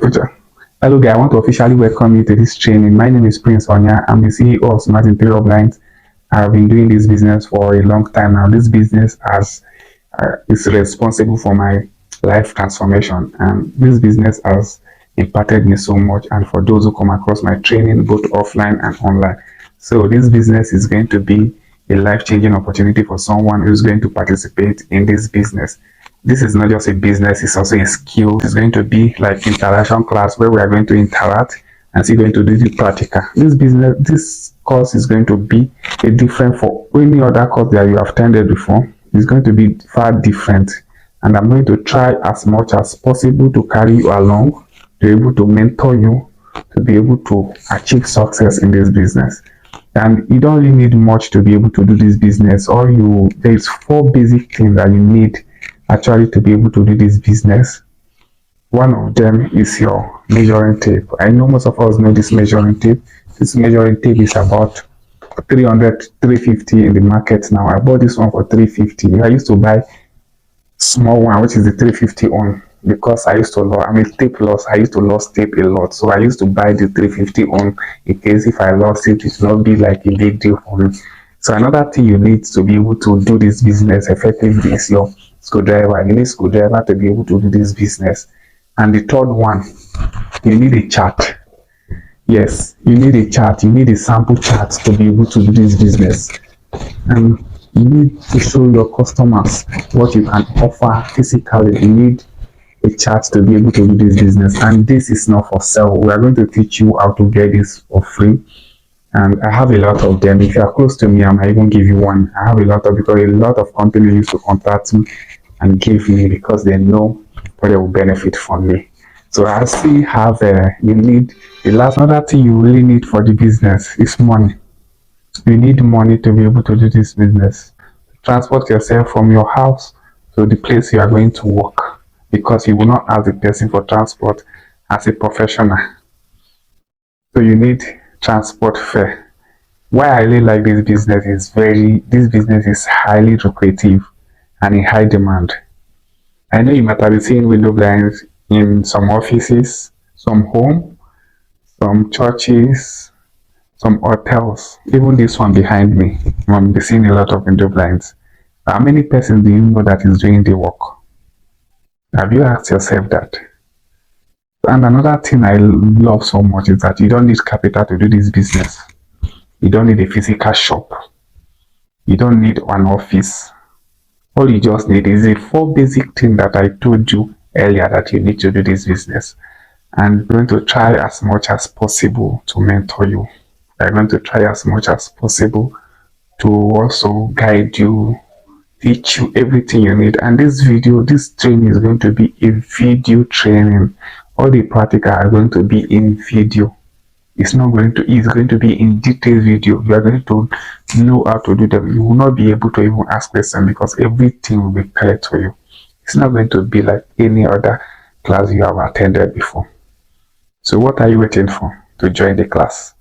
Abuja. Hello guys, I want to officially welcome you to this training. My name is Prince Onya. I'm the CEO of Smart Interior Blinds. I've been doing this business for a long time now. This business is responsible for my life transformation, and this business has impacted me so much, and for those who come across my training both offline and online. So this business is going to be a life-changing opportunity for someone who's going to participate in this business. This is not just a business, it's also a skill. It's going to be like interaction class where we are going to interact and still going to do the practical. This course is going to be a different for any other course that you have attended before. It's going to be far different, and I'm going to try as much as possible to carry you along, to be able to mentor you, to be able to achieve success in this business. And you don't really need much to be able to do this business. There's 4 basic things that you need actually to be able to do this business. One of them is your measuring tape. I know most of us know this measuring tape. This measuring tape is about 300, 350 in the market now. I bought this one for 350. I used to buy small one, which is the 350 on, because I used to lose. I'm a tape loss. I used to lose tape a lot, so I used to buy the 350 on in case if I lost it, it will not be like a big deal for me. So another thing you need to be able to do this business effectively is your screwdriver. You need screwdriver to be able to do this business. And the third one, you need a chart. Yes, you need a chart. You need a sample chart to be able to do this business. And you need to show your customers what you can offer physically. You need a chart to be able to do this business. And this is not for sale. We are going to teach you how to get this for free. And I have a lot of them. If you are close to me, I might even give you one. I have a lot of, because a lot of companies used to contact me and give me because they know what they will benefit from me. So I still have another thing you really need for the business is money. You need money to be able to do this business. Transport yourself from your house to the place you are going to work, because you will not ask the person for transport as a professional. So you need transport fare. Why I really like this business is highly lucrative and in high demand. I know you might have been seeing window blinds in some offices, some home, some churches, some hotels. Even this one behind me, I'm seeing a lot of window blinds. How many persons do you know that is doing the work? Have you asked yourself that? And another thing I love so much is that you don't need capital to do this business. You don't need a physical shop. You don't need an office. All you just need is the 4 basic things that I told you earlier that you need to do this business. And I'm going to try as much as possible to mentor you. I'm going to try as much as possible to also guide you, teach you everything you need. And this training is going to be a video training. All the practical are going to be in video. It's going to be in detailed video. You are going to know how to do them. You will not be able to even ask questions because everything will be clear to you. It's not going to be like any other class you have attended before. So what are you waiting for to join the class?